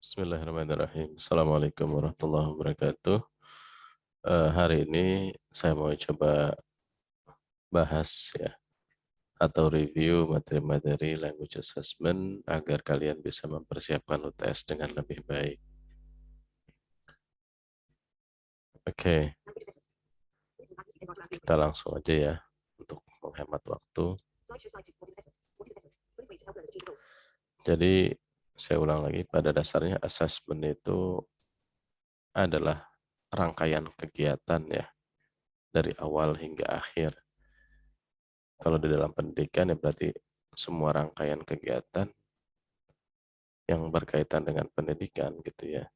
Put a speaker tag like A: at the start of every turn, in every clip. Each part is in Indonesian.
A: Bismillahirrahmanirrahim. Assalamualaikum warahmatullahi wabarakatuh. Hari ini saya mau coba bahas ya atau review materi-materi language assessment agar kalian bisa mempersiapkan UTS dengan lebih baik. Oke, kita langsung aja ya untuk menghemat waktu. Jadi saya ulang lagi, pada dasarnya assessment itu adalah rangkaian kegiatan ya dari awal hingga akhir. Kalau di dalam pendidikan ya berarti semua rangkaian kegiatan yang berkaitan dengan pendidikan gitu ya.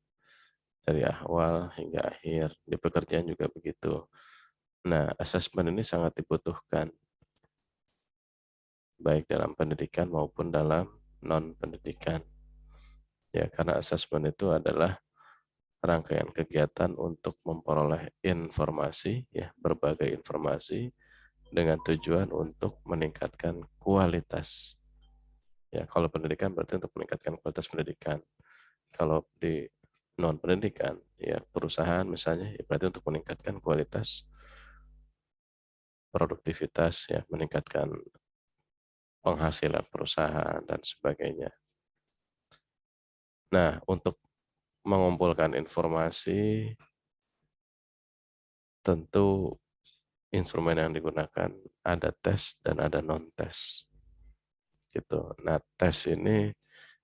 A: Dari awal hingga akhir. Di pekerjaan juga begitu. Nah, asesmen ini sangat dibutuhkan baik dalam pendidikan maupun dalam non-pendidikan. Ya, karena asesmen itu adalah rangkaian kegiatan untuk memperoleh informasi ya, berbagai informasi dengan tujuan untuk meningkatkan kualitas. Ya, kalau pendidikan berarti untuk meningkatkan kualitas pendidikan. Kalau di non pendidikan, ya perusahaan misalnya, ya berarti untuk meningkatkan kualitas produktivitas, ya meningkatkan penghasilan perusahaan dan sebagainya. Nah, untuk mengumpulkan informasi, tentu instrumen yang digunakan ada tes dan ada non tes. Gitu. Nah, tes ini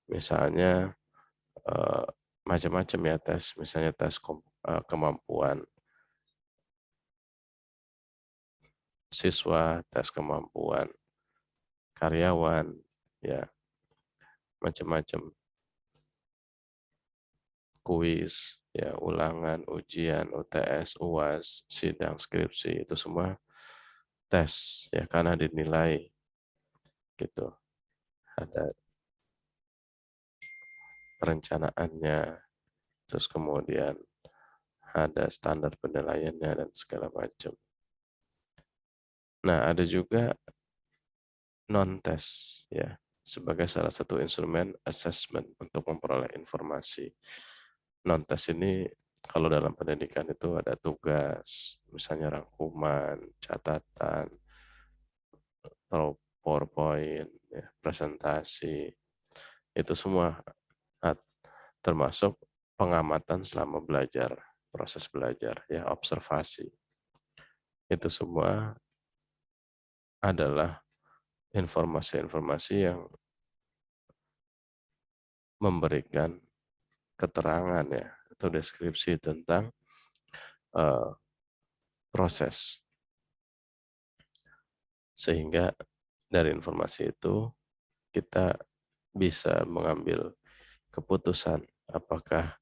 A: misalnya macam-macam ya tes, misalnya tes kemampuan siswa, tes kemampuan karyawan, ya macam-macam, kuis, ya ulangan, ujian, UTS, UAS, sidang, skripsi, itu semua tes ya karena dinilai gitu. Ada perencanaannya, terus kemudian ada standar penilaiannya dan segala macam. Nah, ada juga non-tes ya sebagai salah satu instrumen assessment untuk memperoleh informasi. Non-tes ini kalau dalam pendidikan itu ada tugas, misalnya rangkuman, catatan, PowerPoint, ya, presentasi, itu semua termasuk pengamatan selama belajar, proses belajar, ya observasi. Itu semua adalah informasi-informasi yang memberikan keterangan ya atau deskripsi tentang uh, proses, sehingga dari informasi itu kita bisa mengambil keputusan apakah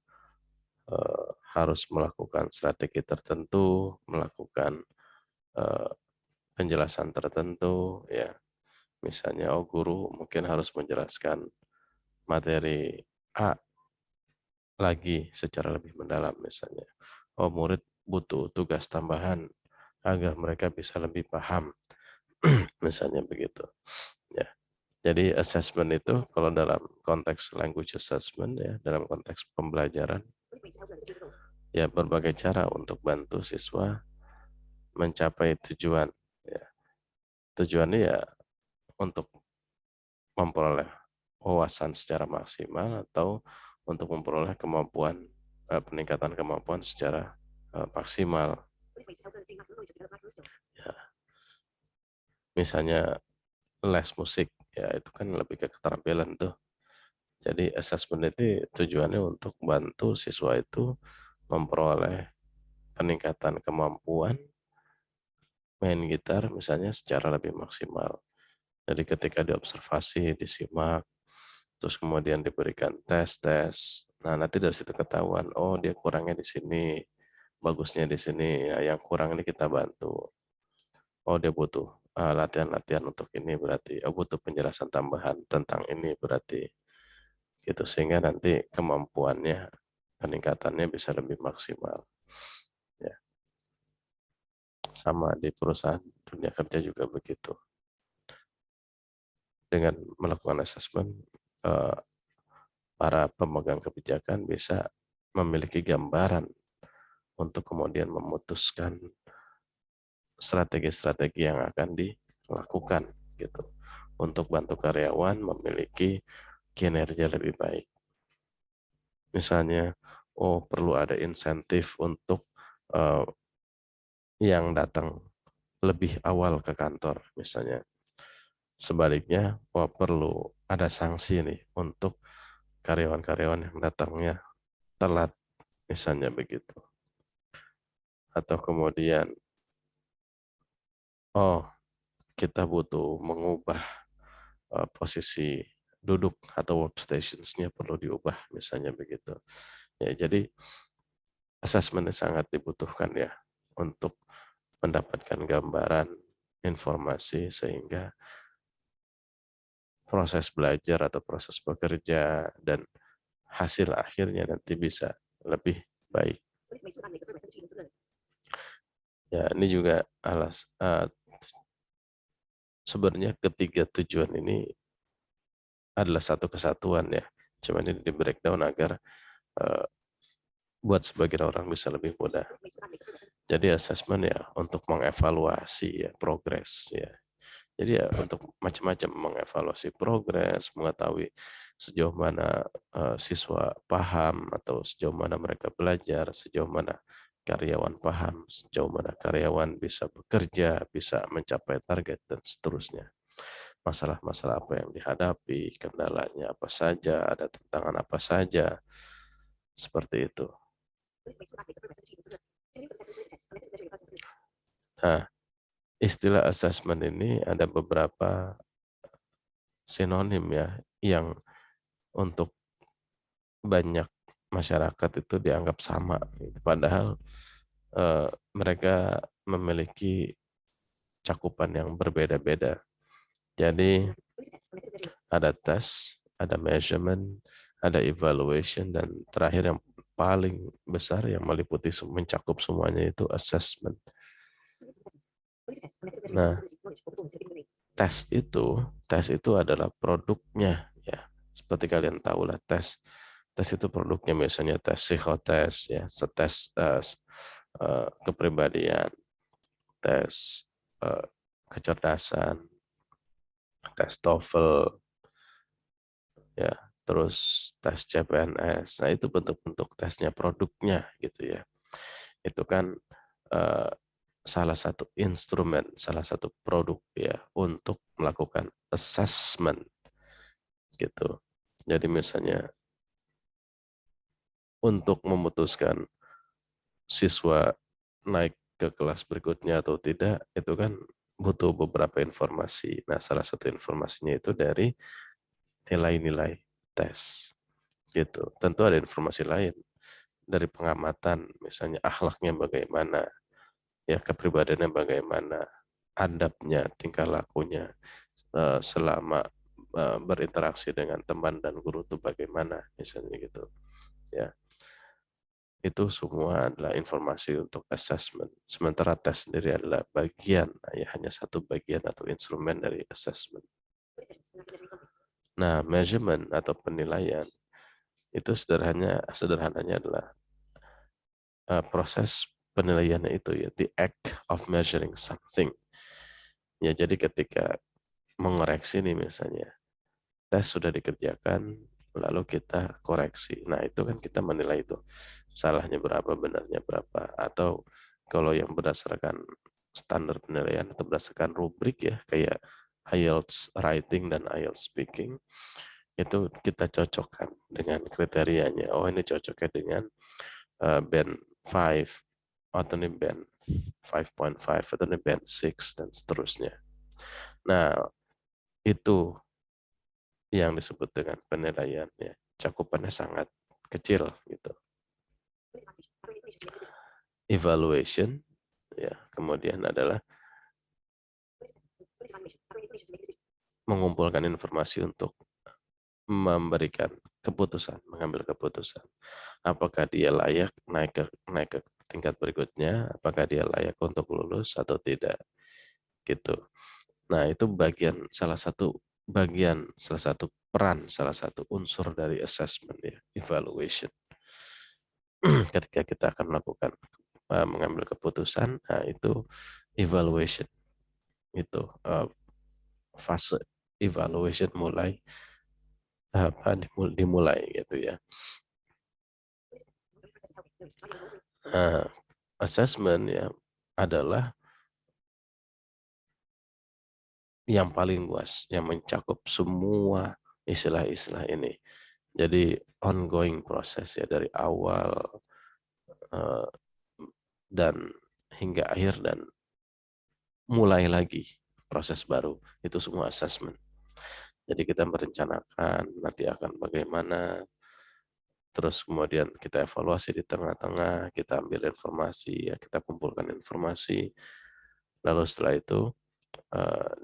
A: harus melakukan strategi tertentu, melakukan penjelasan tertentu ya. Misalnya guru mungkin harus menjelaskan materi A lagi secara lebih mendalam misalnya. Murid butuh tugas tambahan agar mereka bisa lebih paham. Misalnya begitu. Ya. Jadi assessment itu kalau dalam konteks language assessment ya, dalam konteks pembelajaran ya berbagai cara untuk bantu siswa mencapai tujuan ya. Tujuannya ya untuk memperoleh wawasan secara maksimal atau untuk memperoleh kemampuan peningkatan kemampuan secara maksimal. Ya, misalnya les musik ya itu kan lebih ke keterampilan tuh. Jadi assessment itu tujuannya untuk bantu siswa itu memperoleh peningkatan kemampuan main gitar misalnya secara lebih maksimal. Jadi ketika diobservasi, disimak, terus kemudian diberikan tes-tes. Nah, nanti dari situ ketahuan, oh dia kurangnya di sini, bagusnya di sini. Ya, yang kurang ini kita bantu. Oh dia butuh latihan-latihan untuk ini berarti. Oh butuh penjelasan tambahan tentang ini berarti. Gitu sehingga nanti kemampuannya, peningkatannya bisa lebih maksimal. Ya. Sama di perusahaan dunia kerja juga begitu. Dengan melakukan assessment, eh, para pemegang kebijakan bisa memiliki gambaran untuk kemudian memutuskan strategi-strategi yang akan dilakukan gitu untuk bantu karyawan memiliki kinerja lebih baik. Misalnya, oh perlu ada insentif untuk uh, yang datang lebih awal ke kantor misalnya. Sebaliknya, oh perlu ada sanksi nih untuk karyawan-karyawan yang datangnya telat misalnya begitu. Atau kemudian, oh kita butuh mengubah posisi duduk atau workstations-nya perlu diubah misalnya begitu. Ya, jadi asesmen sangat dibutuhkan ya untuk mendapatkan gambaran informasi sehingga proses belajar atau proses bekerja dan hasil akhirnya nanti bisa lebih baik. Ya, ini juga sebenarnya ketiga tujuan ini adalah satu kesatuan ya. Cuma ini di breakdown agar uh, buat sebagian orang bisa lebih mudah. Jadi asesmen ya untuk mengevaluasi ya progres ya. Jadi ya untuk macam-macam mengevaluasi progres, mengetahui sejauh mana siswa paham atau sejauh mana mereka belajar, sejauh mana karyawan paham, sejauh mana karyawan bisa bekerja, bisa mencapai target dan seterusnya. Masalah-masalah apa yang dihadapi, kendalanya apa saja, ada tantangan apa saja, seperti itu. Nah, istilah assessment ini ada beberapa sinonim ya, yang untuk banyak masyarakat itu dianggap sama. Padahal mereka memiliki cakupan yang berbeda-beda. Jadi ada tes, ada measurement, ada evaluation, dan terakhir yang paling besar yang meliputi mencakup semuanya itu assessment. Nah, tes itu adalah produknya ya. Seperti kalian tahu lah tes itu produknya misalnya tes psikotes ya, tes kepribadian, tes kecerdasan, tes TOEFL ya, terus tes CPNS. Nah, itu bentuk-bentuk tesnya, produknya gitu ya. Itu kan eh, salah satu instrumen, salah satu produk ya untuk melakukan assessment gitu. Jadi misalnya untuk memutuskan siswa naik ke kelas berikutnya atau tidak, itu kan butuh beberapa informasi. Nah, salah satu informasinya itu dari nilai-nilai tes gitu. Tentu ada informasi lain dari pengamatan, misalnya akhlaknya bagaimana, ya kepribadiannya bagaimana, adabnya, tingkah lakunya selama berinteraksi dengan teman dan guru itu bagaimana, misalnya gitu. Ya, itu semua adalah informasi untuk assessment. Sementara tes sendiri adalah bagian, ya hanya satu bagian atau instrumen dari assessment. Nah, measurement atau penilaian itu sederhananya adalah proses penilaiannya itu ya, the act of measuring something. Ya, jadi ketika mengoreksi nih misalnya, tes sudah dikerjakan, lalu kita koreksi. Nah, itu kan kita menilai itu salahnya berapa, benarnya berapa. Atau kalau yang berdasarkan standar penilaian atau berdasarkan rubrik ya, kayak IELTS writing dan IELTS speaking, itu kita cocokkan dengan kriterianya. Oh, ini cocoknya dengan band 5, atau ini band 5.5, atau ini band 6, dan seterusnya. Nah, itu yang disebut dengan penilaian ya. Cakupannya sangat kecil gitu. Evaluation ya, kemudian adalah mengumpulkan informasi untuk memberikan keputusan, mengambil keputusan. Apakah dia layak naik ke tingkat berikutnya, apakah dia layak untuk lulus atau tidak gitu. Nah, itu salah satu bagian, salah satu peran, salah satu unsur dari assessment ya, evaluation. Ketika kita akan melakukan mengambil keputusan, nah itu evaluation, itu fase evaluation mulai dimulai gitu ya. Assessment ya adalah yang paling luas, yang mencakup semua istilah-istilah ini. Jadi ongoing proses ya dari awal eh, dan hingga akhir dan mulai lagi proses baru, itu semua assessment. Jadi kita merencanakan nanti akan bagaimana, terus kemudian kita evaluasi di tengah-tengah, kita ambil informasi, ya kita kumpulkan informasi, lalu setelah itu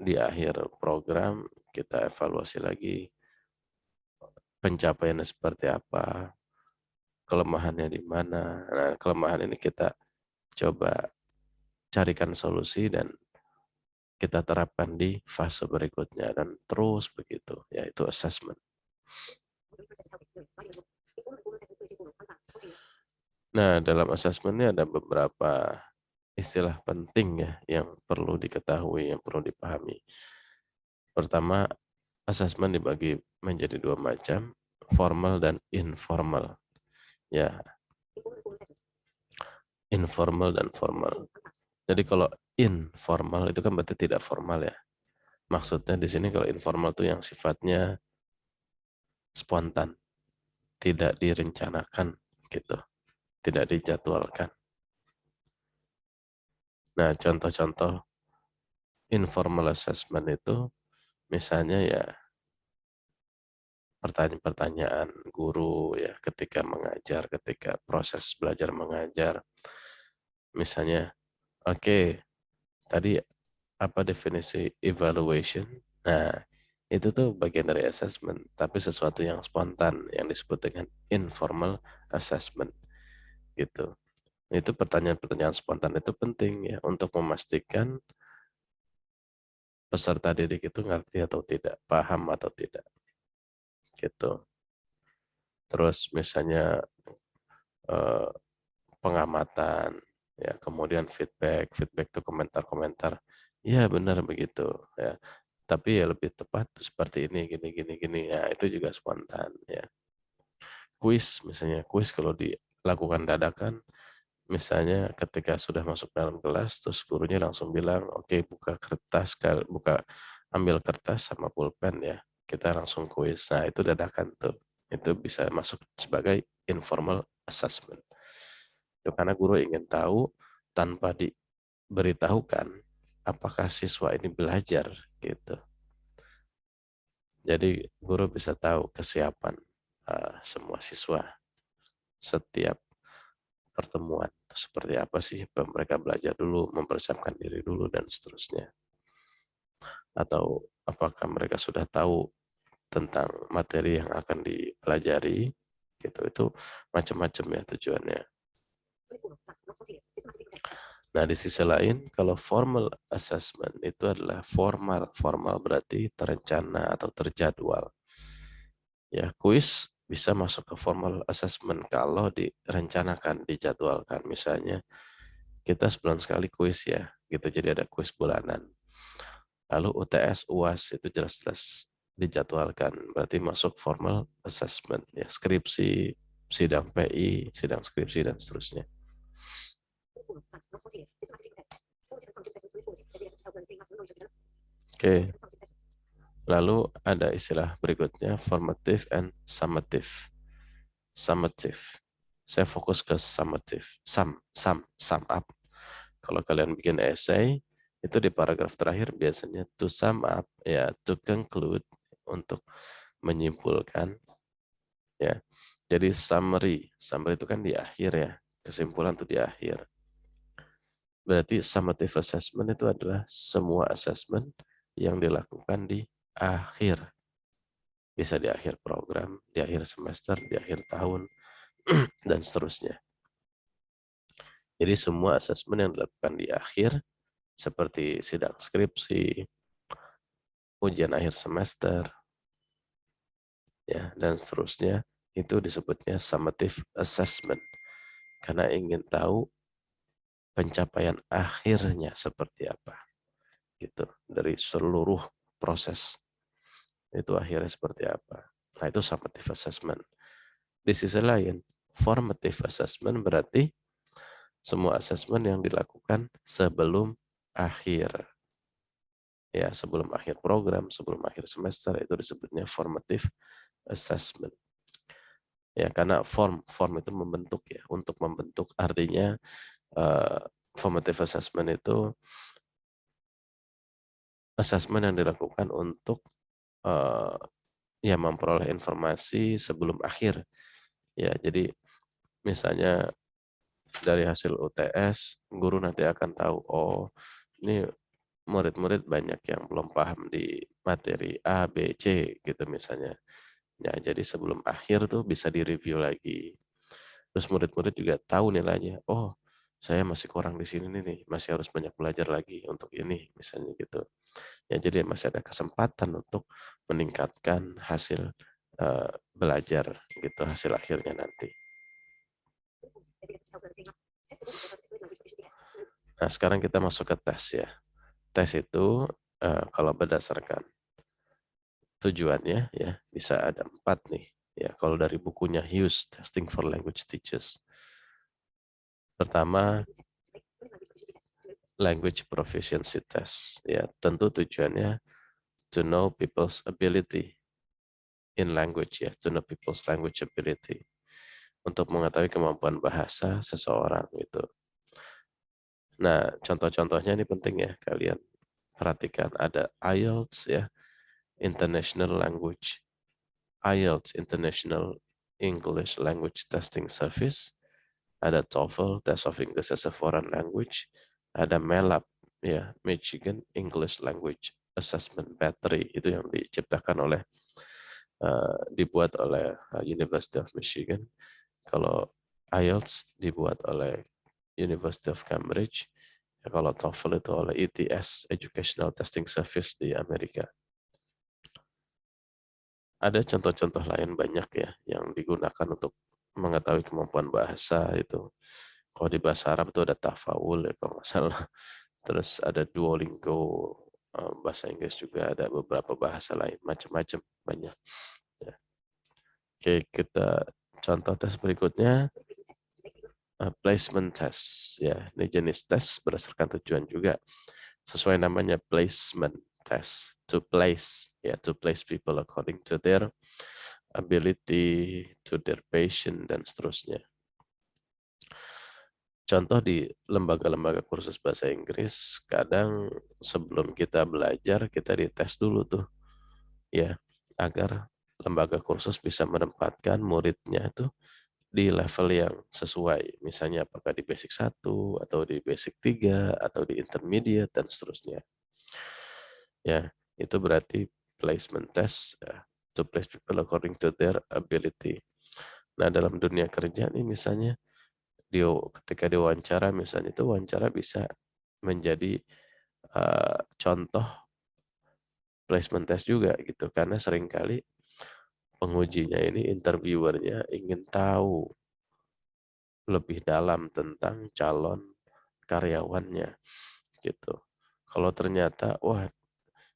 A: di akhir program kita evaluasi lagi pencapaiannya seperti apa, kelemahannya di mana. Nah, kelemahan ini kita coba carikan solusi dan kita terapkan di fase berikutnya dan terus begitu, yaitu assessment. Nah, dalam assessment ini ada beberapa istilah penting ya yang perlu diketahui, yang perlu dipahami. Pertama, assessment dibagi menjadi dua macam, formal dan informal. Ya, informal dan formal. Jadi kalau informal itu kan berarti tidak formal ya. Maksudnya di sini kalau informal itu yang sifatnya spontan, tidak direncanakan gitu, tidak dijadwalkan. Nah, contoh-contoh informal assessment itu misalnya ya pertanyaan-pertanyaan guru ya ketika mengajar, ketika proses belajar mengajar. Misalnya, oke, tadi apa definisi evaluation? Nah, itu tuh bagian dari assessment, tapi sesuatu yang spontan yang disebut dengan informal assessment gitu. Itu pertanyaan-pertanyaan spontan itu penting ya untuk memastikan peserta didik itu ngerti atau tidak, paham atau tidak gitu. Terus misalnya eh, pengamatan, ya kemudian feedback, feedback itu komentar-komentar, ya benar begitu, ya. Tapi ya lebih tepat seperti ini, gini, gini, gini, ya itu juga spontan, ya. Kuis, misalnya kuis kalau dilakukan dadakan, misalnya ketika sudah masuk dalam kelas, terus gurunya langsung bilang, oke, buka kertas, buka, ambil kertas sama pulpen ya, kita langsung kuis. Nah itu dadakan tuh, itu bisa masuk sebagai informal assessment. Itu karena guru ingin tahu tanpa diberitahukan apakah siswa ini belajar gitu. Jadi guru bisa tahu kesiapan semua siswa setiap pertemuan. Seperti apa sih mereka belajar dulu, mempersiapkan diri dulu dan seterusnya. Atau apakah mereka sudah tahu tentang materi yang akan dipelajari gitu. Itu macam-macam ya tujuannya. Nah, di sisi lain, kalau formal assessment itu adalah formal. Formal berarti terencana atau terjadwal. Ya, kuis bisa masuk ke formal assessment kalau direncanakan, dijadwalkan. Misalnya, kita sebulan sekali kuis ya, gitu. Jadi ada kuis bulanan. Lalu UTS, UAS itu jelas-jelas dijadwalkan. Berarti masuk formal assessment. Ya, skripsi, sidang PI, sidang skripsi, dan seterusnya. Oke, lalu ada istilah berikutnya formative and summative. Summative. Saya fokus ke summative. Sum up. Kalau kalian bikin essay, itu di paragraf terakhir biasanya to sum up, ya to conclude, untuk menyimpulkan, ya. Jadi summary itu kan di akhir ya, kesimpulan itu di akhir. Berarti summative assessment itu adalah semua assessment yang dilakukan di akhir. Bisa di akhir program, di akhir semester, di akhir tahun, dan seterusnya. Jadi semua assessment yang dilakukan di akhir, seperti sidang skripsi, ujian akhir semester, ya, dan seterusnya, itu disebutnya summative assessment. Karena ingin tahu pencapaian akhirnya seperti apa, gitu, dari seluruh proses itu akhirnya seperti apa. Nah, itu summative assessment. Di sisi lain, formative assessment berarti semua assessment yang dilakukan sebelum akhir. Ya, sebelum akhir program, sebelum akhir semester, itu disebutnya formative assessment. Ya, karena form itu membentuk, ya. Untuk membentuk artinya formative assessment itu assessment yang dilakukan untuk uh, ya memperoleh informasi sebelum akhir. Ya, jadi misalnya dari hasil UTS, guru nanti akan tahu, oh, ini murid-murid banyak yang belum paham di materi A, B, C gitu misalnya. Ya, jadi sebelum akhir tuh bisa direview lagi. Terus murid-murid juga tahu nilainya. Oh, saya masih kurang di sini nih, masih harus banyak belajar lagi untuk ini, misalnya gitu. Ya, jadi masih ada kesempatan untuk meningkatkan hasil belajar gitu, hasil akhirnya nanti. Nah, sekarang kita masuk ke tes ya. Tes itu kalau berdasarkan tujuannya ya bisa ada 4 nih. Ya, kalau dari bukunya Hughes, Testing for Language Teachers. Pertama, language proficiency test. Ya, tentu tujuannya to know people's ability in language ya, to know people's language ability. Untuk mengetahui kemampuan bahasa seseorang itu. Nah, contoh-contohnya ini penting ya kalian perhatikan. Ada IELTS ya, International Language, IELTS International English Language Testing Service, ada TOEFL Test of English as a Foreign Language, ada MELAB ya, Michigan English Language Assessment Battery, itu yang dibuat oleh University of Michigan. Kalau IELTS dibuat oleh University of Cambridge, ya, kalau TOEFL itu oleh ETS Educational Testing Service di Amerika. Ada contoh-contoh lain banyak ya yang digunakan untuk mengetahui kemampuan bahasa itu. Kalau di bahasa Arab itu ada tafawul ya kalau nggak salah. Terus ada Duolingo, bahasa Inggris juga ada beberapa bahasa lain, macam-macam banyak. Ya. Oke, kita contoh tes berikutnya, placement test. Ya, ini jenis tes berdasarkan tujuan juga. Sesuai namanya placement test, to place, ya, to place people according to their ability, to their passion, dan seterusnya. Contoh di lembaga-lembaga kursus bahasa Inggris, kadang sebelum kita belajar, kita dites dulu tuh, ya, agar lembaga kursus bisa menempatkan muridnya itu di level yang sesuai. Misalnya apakah di basic 1, atau di basic 3, atau di intermediate, dan seterusnya. Ya, itu berarti placement test, to place people according to their ability. Nah, dalam dunia kerja nih misalnya, ketika diwawancara misalnya itu wawancara bisa menjadi contoh placement test juga gitu, karena seringkali pengujinya ini, interviewernya ingin tahu lebih dalam tentang calon karyawannya gitu. Kalau ternyata wah,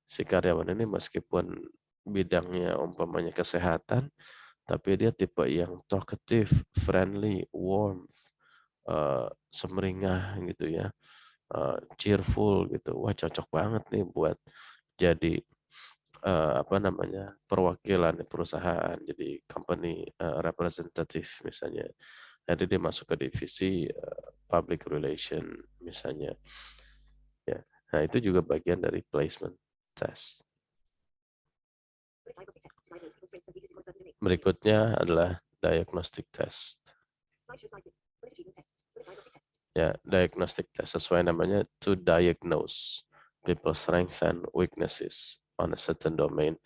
A: si karyawan ini meskipun bidangnya umpamanya kesehatan, tapi dia tipe yang talkative, friendly, warm, semeringah gitu ya, cheerful gitu. Wah, cocok banget nih buat jadi apa namanya, perwakilan perusahaan, jadi company representative misalnya. Jadi dia masuk ke divisi public relation misalnya. Ya, nah itu juga bagian dari placement test. Berikutnya adalah diagnostic test. Ya, diagnostic test sesuai namanya, to diagnose people's strengths and weaknesses on a certain domain,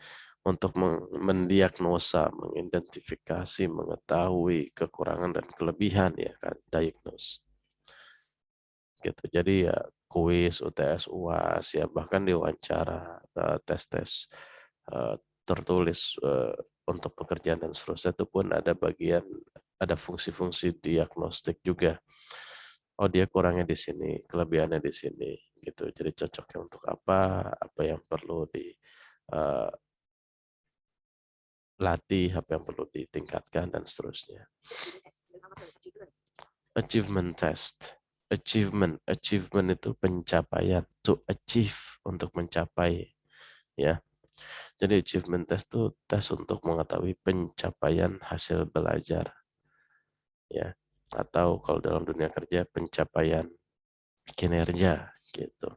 A: untuk mendiagnosa, mengidentifikasi, mengetahui kekurangan dan kelebihan ya kan, diagnose. Gitu. Jadi ya kuis, UTS, UAS, ya bahkan diwawancara, tes-tes tertulis untuk pekerjaan dan seterusnya itu pun ada bagian, ada fungsi-fungsi diagnostik juga. Oh dia kurangnya di sini, kelebihannya di sini, gitu. Jadi cocoknya untuk apa yang perlu dilatih, apa yang perlu ditingkatkan dan seterusnya. Achievement test. Achievement itu pencapaian. To achieve, untuk mencapai, ya. Jadi achievement test itu tes untuk mengetahui pencapaian hasil belajar, ya. Atau kalau dalam dunia kerja pencapaian kinerja, gitu.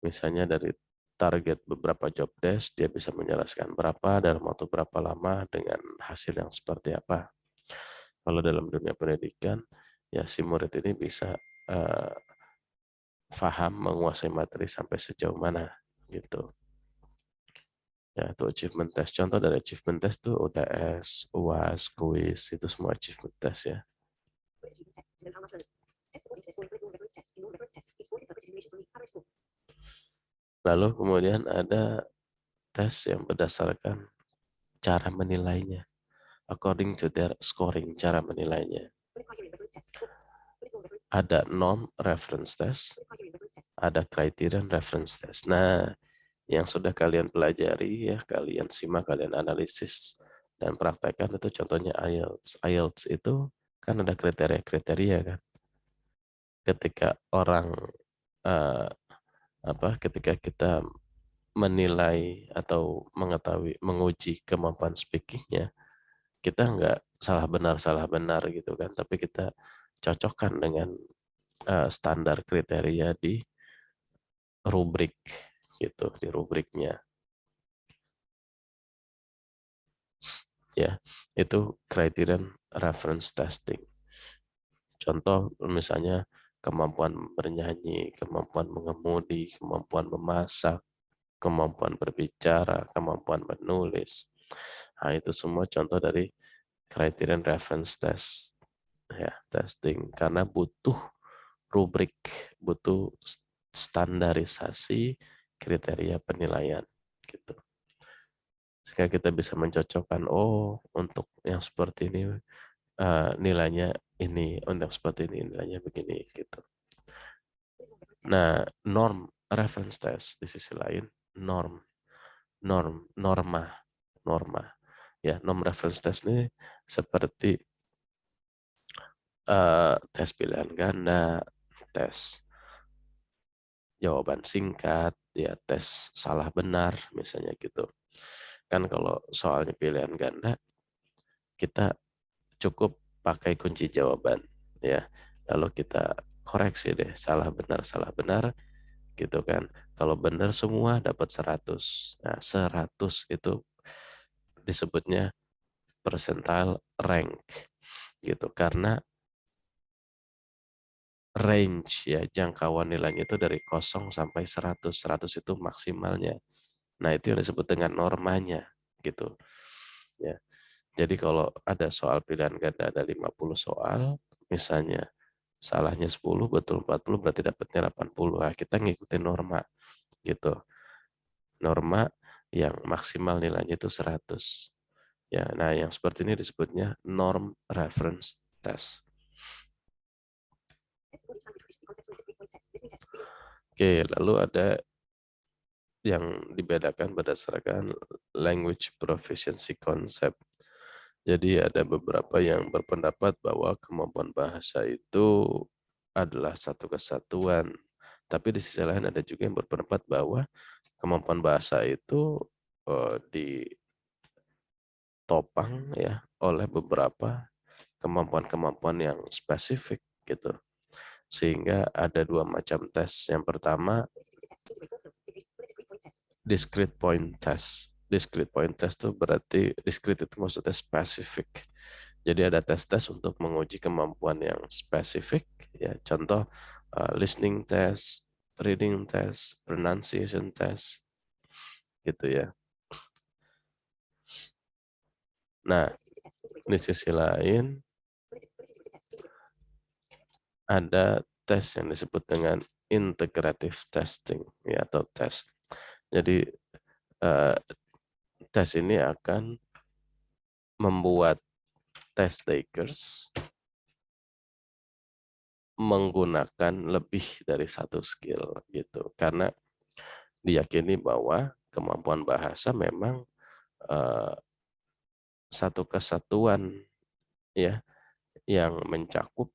A: Misalnya dari target beberapa job desk, dia bisa menjelaskan berapa dalam waktu berapa lama dengan hasil yang seperti apa. Kalau dalam dunia pendidikan, ya si murid ini bisa uh, paham menguasai materi sampai sejauh mana, gitu. Ya, itu achievement test. Contoh dari achievement test tuh UTS, UAS, kuis, itu semua achievement test ya. Lalu kemudian ada tes yang berdasarkan cara menilainya. According to their scoring, cara menilainya. Ada norm reference test, ada criterion reference test. Nah, yang sudah kalian pelajari ya, kalian simak, kalian analisis dan praktekkan itu contohnya IELTS. IELTS itu kan ada kriteria-kriteria kan. Ketika orang uh, ketika kita menilai atau mengetahui, menguji kemampuan speakingnya, kita nggak salah benar gitu kan, tapi kita cocokkan dengan standar kriteria di rubrik gitu, di rubriknya ya. Itu criterion reference testing. Contoh misalnya kemampuan bernyanyi, kemampuan mengemudi, kemampuan memasak, kemampuan berbicara, kemampuan menulis. Nah, itu semua contoh dari criterion reference test ya, testing, karena butuh rubrik, butuh standarisasi kriteria penilaian gitu. Sehingga kita bisa mencocokkan, oh untuk yang seperti ini nilainya ini, untuk seperti ini nilainya begini gitu. Nah, norm reference test di sisi lain, norma. Ya, norm reference test ini seperti tes pilihan ganda, tes jawaban singkat, ya tes salah benar misalnya gitu. Kan kalau soalnya pilihan ganda, kita cukup pakai kunci jawaban ya. Lalu kita koreksi deh salah benar gitu kan. Kalau benar semua dapat 100. Nah, 100 itu disebutnya percentile rank gitu, karena range ya, jangkauan nilainya itu dari 0 sampai 100. 100 itu maksimalnya. Nah, itu yang disebut dengan normanya gitu. Ya. Jadi kalau ada soal pilihan ganda ada 50 soal, misalnya salahnya 10, betul 40, berarti dapatnya 80. Nah, kita ngikutin norma gitu. Norma yang maksimal nilainya itu 100. Ya, nah yang seperti ini disebutnya norm reference test. Oke, lalu ada yang dibedakan berdasarkan language proficiency concept. Jadi ada beberapa yang berpendapat bahwa kemampuan bahasa itu adalah satu kesatuan. Tapi di sisi lain ada juga yang berpendapat bahwa kemampuan bahasa itu ditopang ya oleh beberapa kemampuan-kemampuan yang spesifik gitu. Sehingga ada dua macam tes. Yang pertama discrete point test. Discrete point test itu berarti discrete itu maksudnya spesifik. Jadi ada tes-tes untuk menguji kemampuan yang spesifik ya. Contoh listening test, reading test, pronunciation test gitu ya. Nah, di sisi lain ada tes yang disebut dengan integrative testing ya, atau tes. Jadi eh, tes ini akan membuat test takers menggunakan lebih dari satu skill gitu, karena diyakini bahwa kemampuan bahasa memang eh, satu kesatuan ya yang mencakup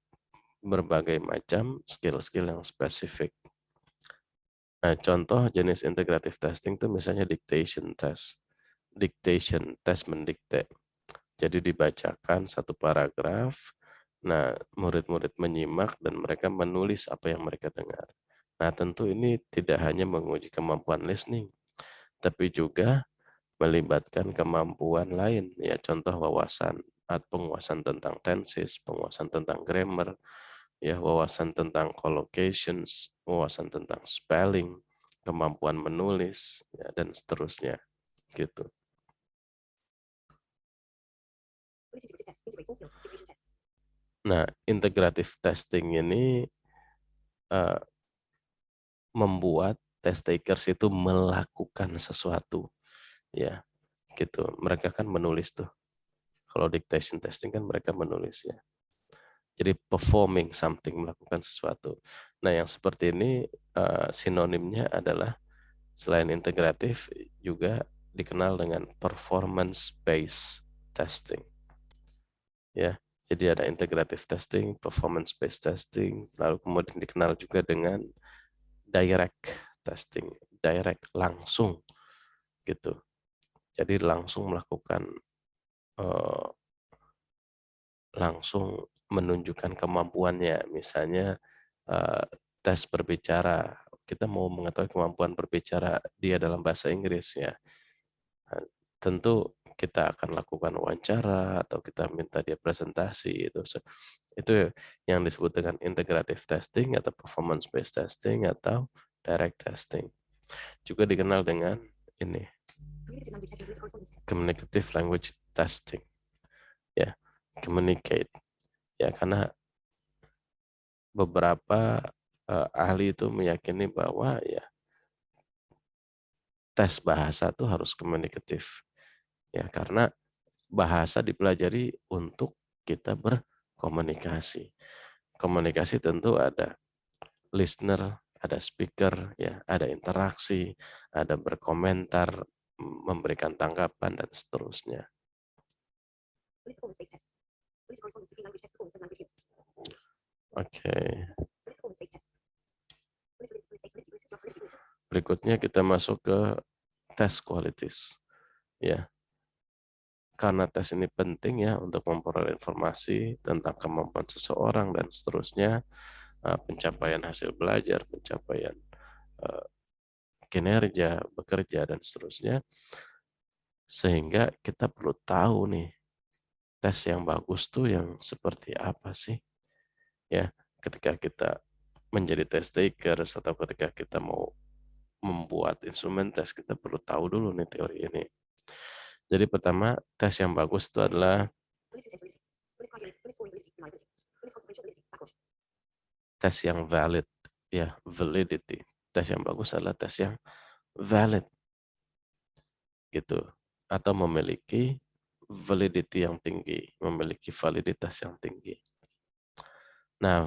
A: berbagai macam skill-skill yang spesifik. Nah, contoh jenis integrative testing itu misalnya dictation test. Dictation test mendikte. Jadi dibacakan satu paragraf, nah murid-murid menyimak dan mereka menulis apa yang mereka dengar. Nah, tentu ini tidak hanya menguji kemampuan listening, tapi juga melibatkan kemampuan lain, ya contoh wawasan atau penguasaan tentang tenses, penguasaan tentang grammar, ya wawasan tentang collocations, wawasan tentang spelling, kemampuan menulis, ya, dan seterusnya gitu. Nah, integrative testing ini uh, membuat test takers itu melakukan sesuatu, ya gitu. Mereka kan menulis tuh. Kalau dictation testing kan mereka menulis ya. Jadi performing something, melakukan sesuatu. Nah, yang seperti ini sinonimnya adalah selain integratif juga dikenal dengan performance based testing. Ya. Jadi ada integrative testing, performance based testing, lalu kemudian dikenal juga dengan direct testing, direct langsung gitu. Jadi langsung melakukan eh, langsung menunjukkan kemampuannya. Misalnya tes berbicara, kita mau mengetahui kemampuan berbicara dia dalam bahasa Inggris ya. Nah, tentu kita akan lakukan wawancara atau kita minta dia presentasi itu yang disebut dengan integrative testing atau performance based testing atau direct testing. Juga dikenal dengan ini communicative language testing ya, communicate ya, karena beberapa ahli itu meyakini bahwa ya tes bahasa itu harus komunikatif ya, karena bahasa dipelajari untuk kita berkomunikasi. Komunikasi tentu ada listener, ada speaker ya, ada interaksi, ada berkomentar, memberikan tanggapan dan seterusnya. Oke. Berikutnya kita masuk ke tes qualities. Ya, karena tes ini penting ya untuk memperoleh informasi tentang kemampuan seseorang dan seterusnya, pencapaian hasil belajar, pencapaian eh, kinerja, bekerja dan seterusnya. Sehingga kita perlu tahu nih tes yang bagus tuh yang seperti apa sih? Ya, ketika kita menjadi test taker atau ketika kita mau membuat instrumen tes, kita perlu tahu dulu nih teori ini. Jadi pertama, tes yang bagus itu adalah tes yang valid, ya, validity. Tes yang bagus adalah tes yang valid, gitu. Atau memiliki validity yang tinggi, memiliki validitas yang tinggi. Nah,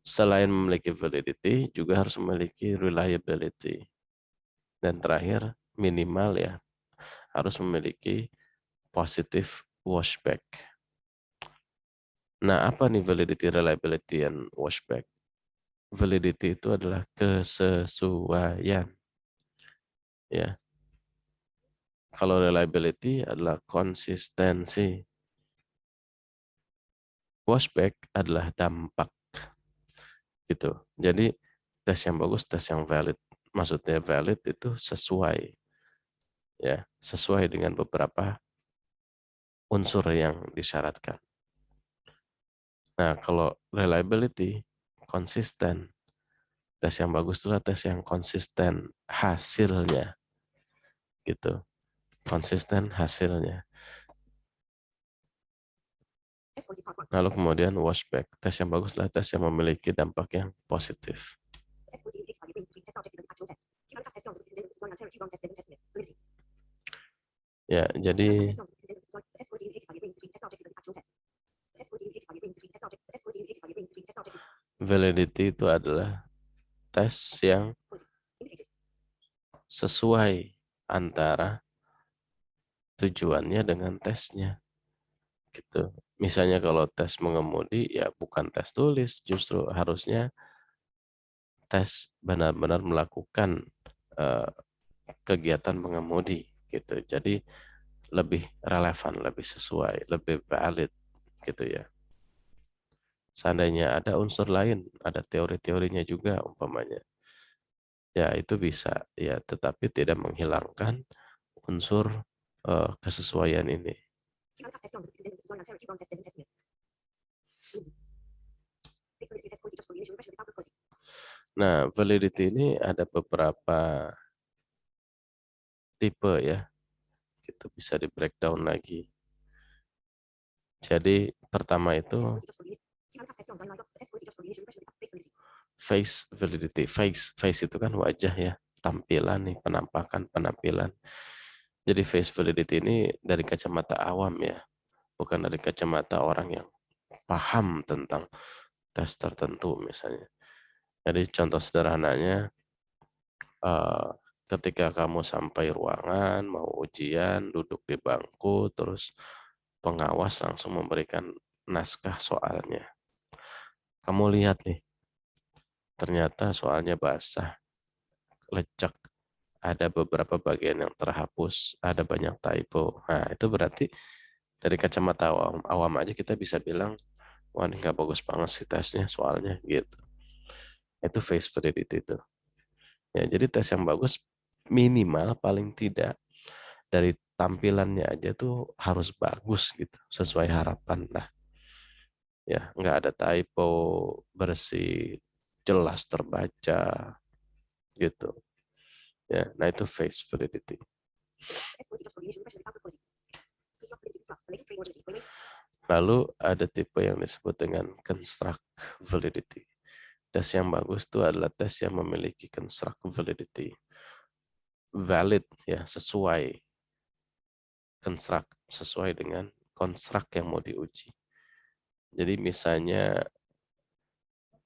A: selain memiliki validity, juga harus memiliki reliability. Dan terakhir, minimal ya, harus memiliki positive washback. Nah, apa nih validity, reliability, and washback? Validity itu adalah kesesuaian. Ya. Kalau reliability adalah konsistensi. Washback adalah dampak. Gitu. Jadi tes yang bagus, tes yang valid. Maksudnya valid itu sesuai. Ya, sesuai dengan beberapa unsur yang disyaratkan. Nah, kalau reliability, konsisten. Tes yang bagus itulah tes yang konsisten hasilnya. Gitu. Konsisten hasilnya. Lalu kemudian washback. Tes yang bagus adalah tes yang memiliki dampak yang positif. Ya, jadi validity itu adalah tes yang sesuai antara tujuannya dengan tesnya gitu. Misalnya kalau tes mengemudi ya bukan tes tulis, justru harusnya tes benar-benar melakukan eh, kegiatan mengemudi gitu. Jadi lebih relevan, lebih sesuai, lebih valid gitu ya. Seandainya ada unsur lain, ada teori-teorinya juga umpamanya. Ya itu bisa ya, tetapi tidak menghilangkan unsur kesesuaian ini. Nah, validity ini ada beberapa tipe ya. Itu bisa di breakdown lagi. Jadi pertama itu face validity. Face itu kan wajah ya, tampilan nih, penampakan, penampilan. Jadi face validity ini dari kacamata awam ya, bukan dari kacamata orang yang paham tentang tes tertentu misalnya. Jadi contoh sederhananya, eh, ketika kamu sampai ruangan, mau ujian, duduk di bangku, terus pengawas langsung memberikan naskah soalnya. Kamu lihat nih, ternyata soalnya basah, lecek, ada beberapa bagian yang terhapus, ada banyak typo. Nah, itu berarti dari kacamata awam, awam aja kita bisa bilang, wah ini nggak bagus banget sih tesnya, soalnya gitu. Itu face validity itu. Ya, jadi tes yang bagus minimal paling tidak dari tampilannya aja tuh harus bagus gitu, sesuai harapan. Nah, ya nggak ada typo, bersih, jelas terbaca gitu. Ya, nah itu face validity. Lalu ada tipe yang disebut dengan construct validity. Tes yang bagus itu adalah tes yang memiliki construct validity. Valid ya, sesuai. Construct sesuai dengan construct yang mau diuji. Jadi misalnya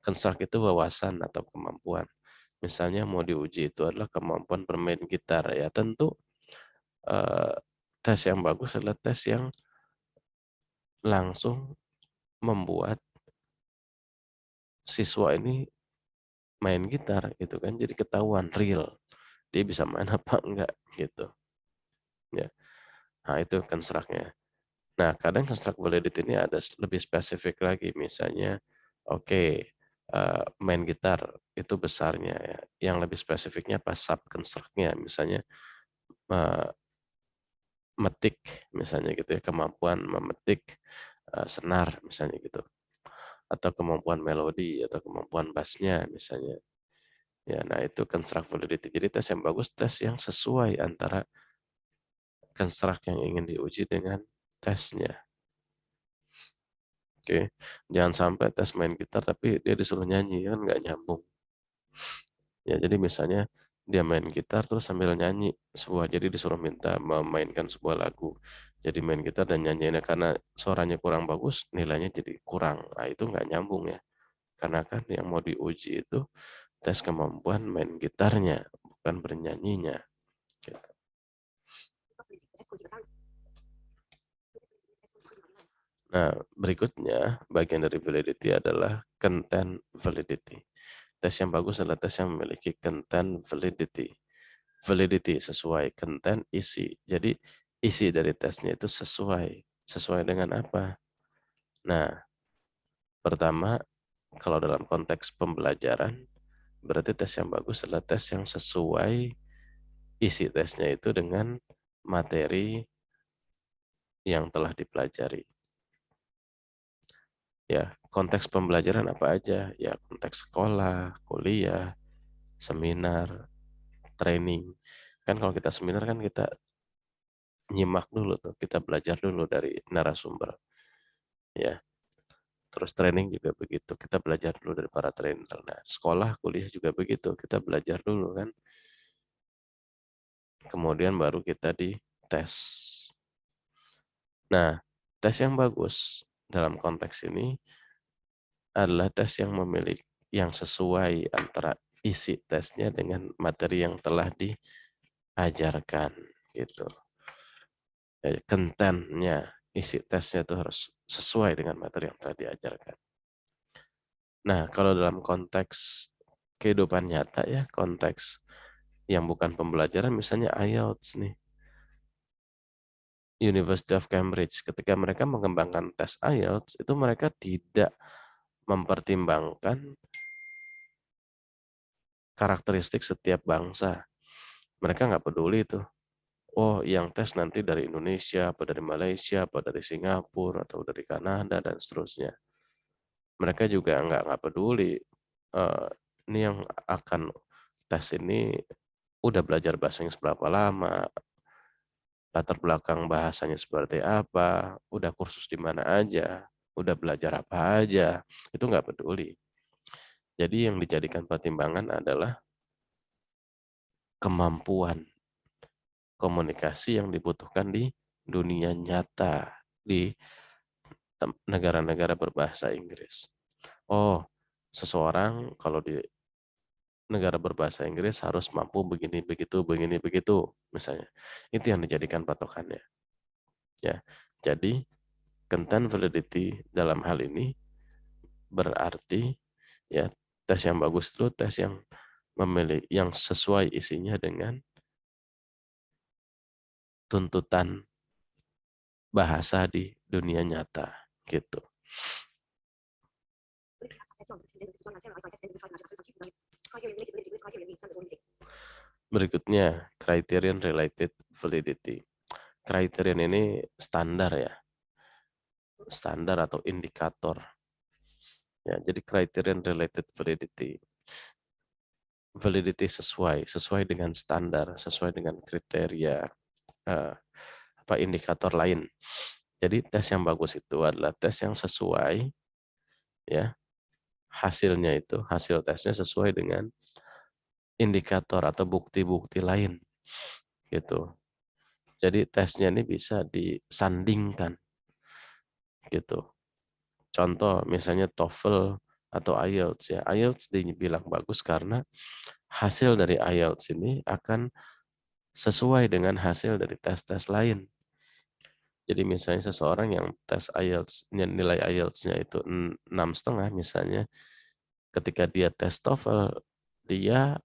A: construct itu wawasan atau kemampuan. Misalnya mau diuji itu adalah kemampuan bermain gitar ya, tentu eh, tes yang bagus adalah tes yang langsung membuat siswa ini main gitar gitu kan, jadi ketahuan real dia bisa main apa enggak gitu ya. Nah itu construct-nya. Nah kadang construct validity ini ada lebih spesifik lagi, misalnya oke, main gitar itu besarnya ya, yang lebih spesifiknya pas sub construct-nya, misalnya eh, metik misalnya gitu ya, kemampuan memetik senar misalnya gitu, atau kemampuan melodi atau kemampuan bassnya misalnya. Ya, nah itu construct validity. Jadi tes yang bagus tes yang sesuai antara construct yang ingin diuji dengan tesnya. Oke, jangan sampai tes main gitar tapi dia disuruh nyanyi, kan nggak nyambung. Ya, jadi misalnya dia main gitar terus sambil nyanyi sebuah, jadi disuruh minta memainkan sebuah lagu. Jadi main gitar dan nyanyinya, karena suaranya kurang bagus, nilainya jadi kurang. Nah, itu nggak nyambung ya. Karena kan yang mau diuji itu tes kemampuan main gitarnya, bukan bernyanyinya. Gitu. Nah, berikutnya bagian dari validity adalah content validity. Tes yang bagus adalah tes yang memiliki content validity. Validity sesuai, content isi. Jadi isi dari tesnya itu sesuai. Sesuai dengan apa? Nah, pertama, kalau dalam konteks pembelajaran, berarti tes yang bagus adalah tes yang sesuai isi tesnya itu dengan materi yang telah dipelajari. Ya, konteks pembelajaran apa aja? Ya, konteks sekolah, kuliah, seminar, training. Kan kalau kita seminar kan kita nyimak dulu tuh, kita belajar dulu dari narasumber. Ya, Terus training juga begitu, kita belajar dulu dari para trainer. Nah, sekolah, kuliah juga begitu, kita belajar dulu kan. Kemudian baru kita dites. Nah, tes yang bagus dalam konteks ini adalah tes yang memiliki yang sesuai antara isi tesnya dengan materi yang telah diajarkan gitu. Kontennya, isi tesnya itu harus sesuai dengan materi yang telah diajarkan. Nah, kalau dalam konteks kehidupan nyata ya, konteks yang bukan pembelajaran, misalnya IELTS nih, University of Cambridge, ketika mereka mengembangkan tes IELTS, itu mereka tidak mempertimbangkan karakteristik setiap bangsa. Mereka nggak peduli itu. Oh, yang tes nanti dari Indonesia, apa dari Malaysia, apa dari Singapura, atau dari Kanada, dan seterusnya. Mereka juga nggak peduli. Ini yang akan tes ini udah belajar bahasanya seberapa lama, latar belakang bahasanya seperti apa, udah kursus di mana aja, udah belajar apa aja, itu nggak peduli. Jadi yang dijadikan pertimbangan adalah kemampuan komunikasi yang dibutuhkan di dunia nyata, di negara-negara berbahasa Inggris. Oh, seseorang kalau di negara berbahasa Inggris harus mampu begini begitu, misalnya. Itu yang dijadikan patokannya. Ya. Jadi content validity dalam hal ini berarti ya tes yang bagus itu tes yang memilih yang sesuai isinya dengan tuntutan bahasa di dunia nyata gitu. Berikutnya, criterion related validity. Criterion ini standar ya. Standar atau indikator. Ya, jadi criterion related validity. Validity sesuai dengan standar, sesuai dengan kriteria apa indikator lain. Jadi tes yang bagus itu adalah tes yang sesuai ya. Hasil tesnya sesuai dengan indikator atau bukti-bukti lain gitu. Jadi tesnya ini bisa disandingkan gitu. Contoh misalnya TOEFL atau IELTS ya. IELTS dibilang bagus karena hasil dari IELTS ini akan sesuai dengan hasil dari tes-tes lain. Jadi misalnya seseorang yang tes IELTS, nilai IELTS-nya itu 6,5 misalnya, ketika dia tes TOEFL, dia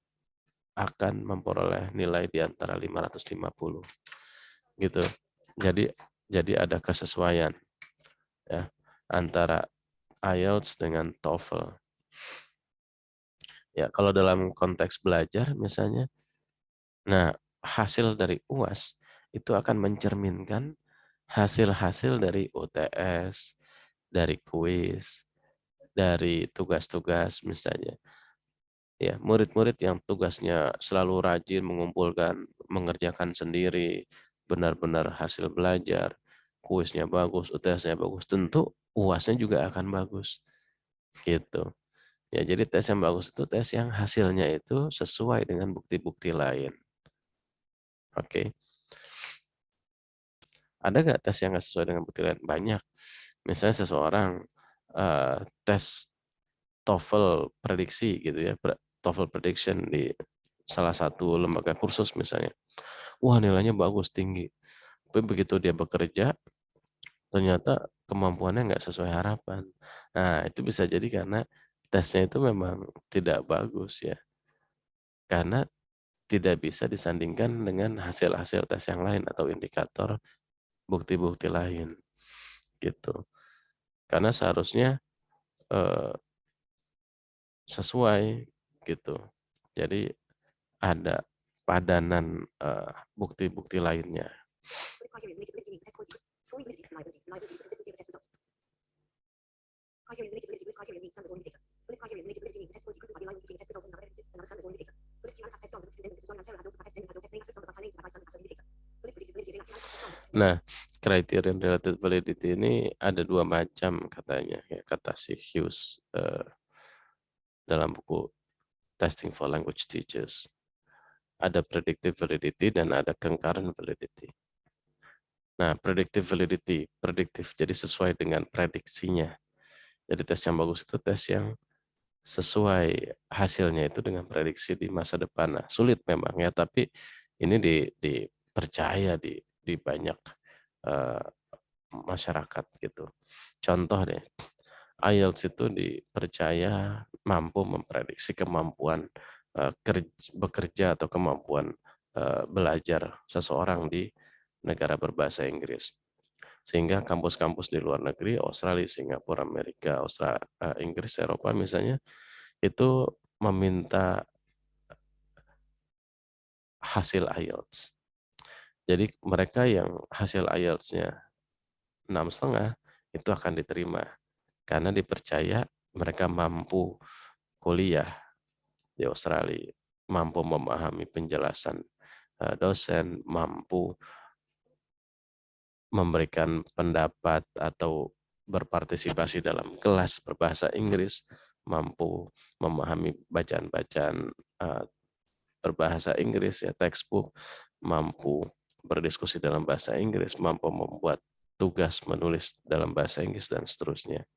A: akan memperoleh nilai di antara 550 gitu. Jadi ada kesesuaian ya antara IELTS dengan TOEFL. Ya, kalau dalam konteks belajar misalnya, nah hasil dari UAS itu akan mencerminkan hasil-hasil dari UTS, dari kuis, dari tugas-tugas misalnya. Ya, murid-murid yang tugasnya selalu rajin mengumpulkan, mengerjakan sendiri, benar-benar hasil belajar, kuisnya bagus, UTS-nya bagus, tentu UAS-nya juga akan bagus. Gitu. Ya, jadi tes yang bagus itu tes yang hasilnya itu sesuai dengan bukti-bukti lain. Oke. Ada nggak tes yang nggak sesuai dengan bukti lain? Banyak. Misalnya seseorang tes TOEFL prediksi gitu ya, TOEFL prediction di salah satu lembaga kursus misalnya. Wah, nilainya bagus, tinggi. Tapi begitu dia bekerja, ternyata kemampuannya nggak sesuai harapan. Nah, itu bisa jadi karena tesnya itu memang tidak bagus ya. Karena tidak bisa disandingkan dengan hasil-hasil tes yang lain atau indikator bukti-bukti lain gitu. Karena seharusnya eh, sesuai gitu. Jadi ada padanan bukti-bukti lainnya. Nah, criterion relative validity ini ada dua macam katanya, ya, kata si Hughes dalam buku Testing for Language Teachers. Ada predictive validity dan ada concurrent validity. Nah, predictive validity, prediktif, jadi sesuai dengan prediksinya. Jadi tes yang bagus itu tes yang sesuai hasilnya itu dengan prediksi di masa depan. Nah, sulit memang ya, tapi ini dipercaya di banyak eh, masyarakat gitu. Contoh deh, IELTS itu dipercaya mampu memprediksi kemampuan bekerja atau kemampuan belajar seseorang di negara berbahasa Inggris. Sehingga kampus-kampus di luar negeri, Australia, Singapura, Amerika, Inggris, Eropa misalnya, itu meminta hasil IELTS. Jadi mereka yang hasil IELTS-nya 6,5 itu akan diterima karena dipercaya mereka mampu kuliah di Australia, mampu memahami penjelasan dosen, mampu memberikan pendapat atau berpartisipasi dalam kelas berbahasa Inggris, mampu memahami bacaan-bacaan berbahasa Inggris ya textbook, mampu berdiskusi dalam bahasa Inggris, mampu membuat tugas menulis dalam bahasa Inggris dan seterusnya.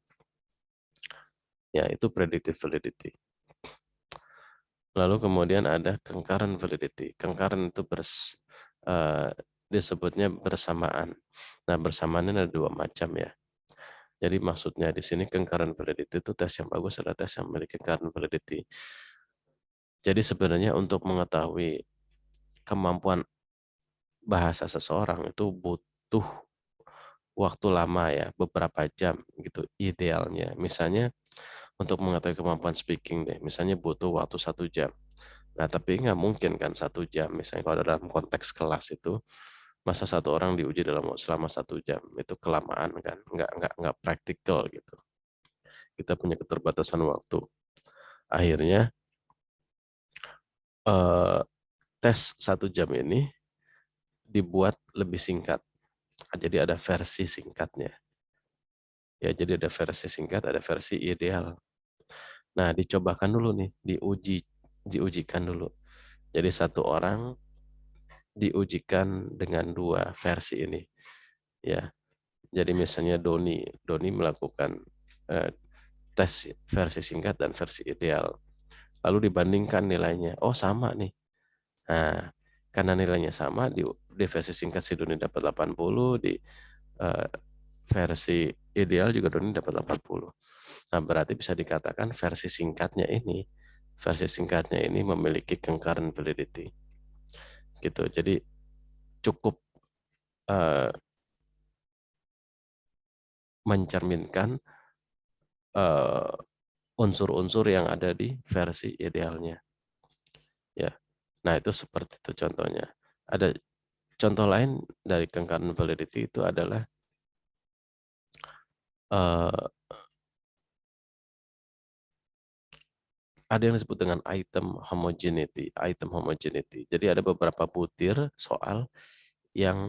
A: Ya, itu predictive validity. Lalu kemudian ada concurrent validity. Concurrent itu disebutnya bersamaan. Nah, bersamaan ini ada dua macam ya. Jadi maksudnya di sini concurrent validity itu tes yang bagus adalah tes yang memiliki concurrent validity. Jadi sebenarnya untuk mengetahui kemampuan bahasa seseorang itu butuh waktu lama ya, beberapa jam gitu idealnya. Misalnya untuk mengetahui kemampuan speaking deh, misalnya butuh waktu 1 jam. Nah, tapi nggak mungkin kan 1 jam. Misalnya kalau dalam konteks kelas itu, masa satu orang diuji selama 1 jam itu kelamaan kan, nggak praktikal gitu. Kita punya keterbatasan waktu. Akhirnya eh, tes 1 jam ini dibuat lebih singkat. Jadi ada versi singkatnya. Ya, jadi ada versi singkat, ada versi ideal. Nah, dicobakan dulu nih, diujikan dulu. Jadi satu orang diujikan dengan dua versi ini. Ya, jadi misalnya Doni melakukan eh, tes versi singkat dan versi ideal. Lalu dibandingkan nilainya. Oh, sama nih. Nah, karena nilainya sama, di versi singkat si Doni dapat 80, di eh, versi ideal juga Doni dapat 80. Nah, berarti bisa dikatakan versi singkatnya ini memiliki concurrent validity. Gitu. Jadi cukup uh, mencerminkan uh, unsur-unsur yang ada di versi idealnya. Ya. Nah, itu seperti itu contohnya. Ada contoh lain dari concurrent validity itu adalah uh, ada yang disebut dengan item homogeneity. Item homogeneity. Jadi ada beberapa butir soal yang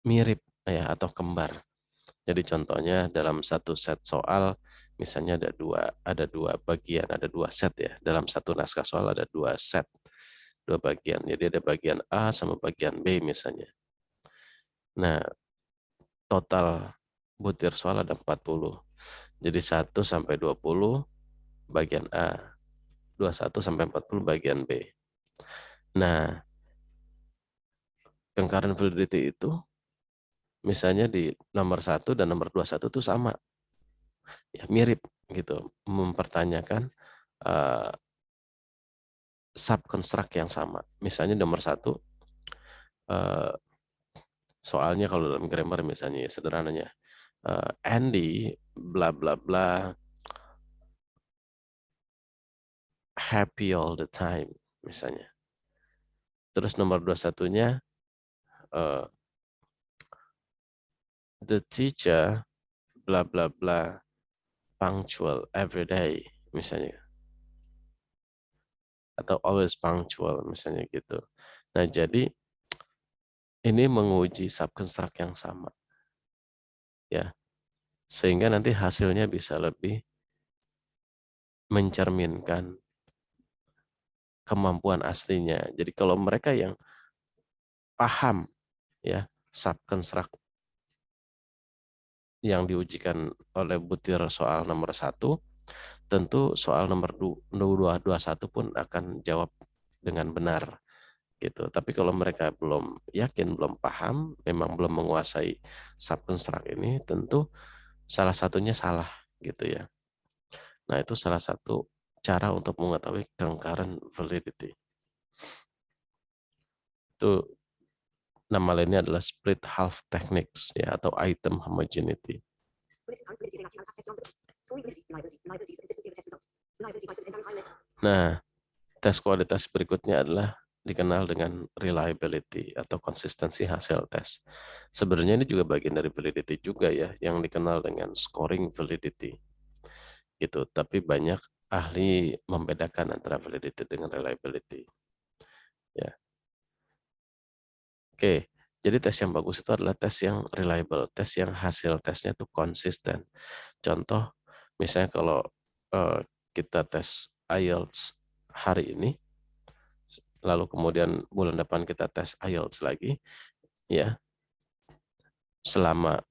A: mirip ya atau kembar. Jadi contohnya dalam satu set soal, misalnya ada dua bagian, ada dua set ya. Dalam satu naskah soal ada dua set, dua bagian. Jadi ada bagian A sama bagian B misalnya. Nah, total butir soal ada 40. Jadi 1 sampai 20 bagian A, 21 sampai 40 bagian B. Nah, concurrent validity itu misalnya di nomor 1 dan nomor 21 itu sama. Ya, mirip gitu. Mempertanyakan uh, subconstruct yang sama. Misalnya nomor 1, eh, soalnya kalau dalam grammar misalnya ya, sederhananya, Andy bla bla bla happy all the time misalnya. Terus nomor 21-nya, the teacher bla bla bla punctual every day misalnya, atau always punctual misalnya gitu. Nah, jadi ini menguji subconstruct yang sama, ya, sehingga nanti hasilnya bisa lebih mencerminkan kemampuan aslinya. Jadi kalau mereka yang paham, ya, subconstruct yang diujikan oleh butir soal nomor 1, tentu soal nomor 221 pun akan jawab dengan benar gitu. Tapi kalau mereka belum yakin, belum paham, memang belum menguasai subconstruct ini, tentu salah satunya salah gitu ya. Nah, itu salah satu cara untuk mengetahui concurrent validity. Itu nama lainnya adalah split half techniques ya, atau item homogeneity. Nah, tes kualitas berikutnya adalah dikenal dengan reliability atau konsistensi hasil tes. Sebenarnya ini juga bagian dari validity juga ya, yang dikenal dengan scoring validity. Gitu. Tapi banyak ahli membedakan antara validity dengan reliability. Ya. Oke, jadi tes yang bagus itu adalah tes yang reliable, tes yang hasil tesnya itu konsisten. Contoh, misalnya kalau eh, kita tes IELTS hari ini, lalu kemudian bulan depan kita tes IELTS lagi, ya, selama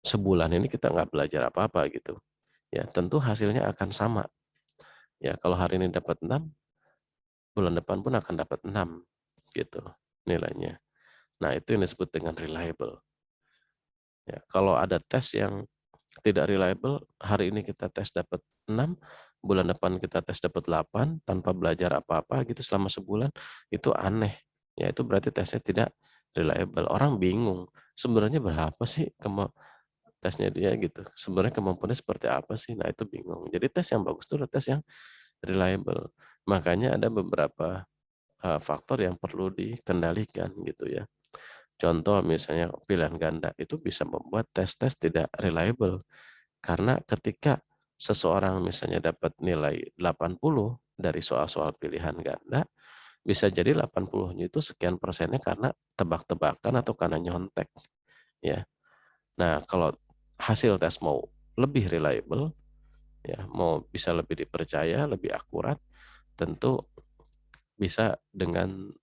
A: sebulan ini kita nggak belajar apa-apa gitu. Ya, tentu hasilnya akan sama. Ya, kalau hari ini dapat 6, bulan depan pun akan dapat 6 gitu nilainya. Nah, itu yang disebut dengan reliable. Ya, kalau ada tes yang tidak reliable, hari ini kita tes dapat 6, bulan depan kita tes dapat 8 tanpa belajar apa-apa gitu selama sebulan, itu aneh. Ya, itu berarti tesnya tidak reliable. Orang bingung, sebenarnya berapa sih tesnya dia gitu. Sebenarnya kemampuannya seperti apa sih? Nah, itu bingung. Jadi tes yang bagus itu adalah tes yang reliable. Makanya ada beberapa faktor yang perlu dikendalikan gitu ya. Contoh misalnya pilihan ganda itu bisa membuat tes-tes tidak reliable. Karena ketika seseorang misalnya dapat nilai 80 dari soal-soal pilihan ganda, bisa jadi 80-nya itu sekian persennya karena tebak-tebakan atau karena nyontek. Ya. Nah, kalau hasil tes mau lebih reliable, ya, mau bisa lebih dipercaya, lebih akurat, tentu bisa dengan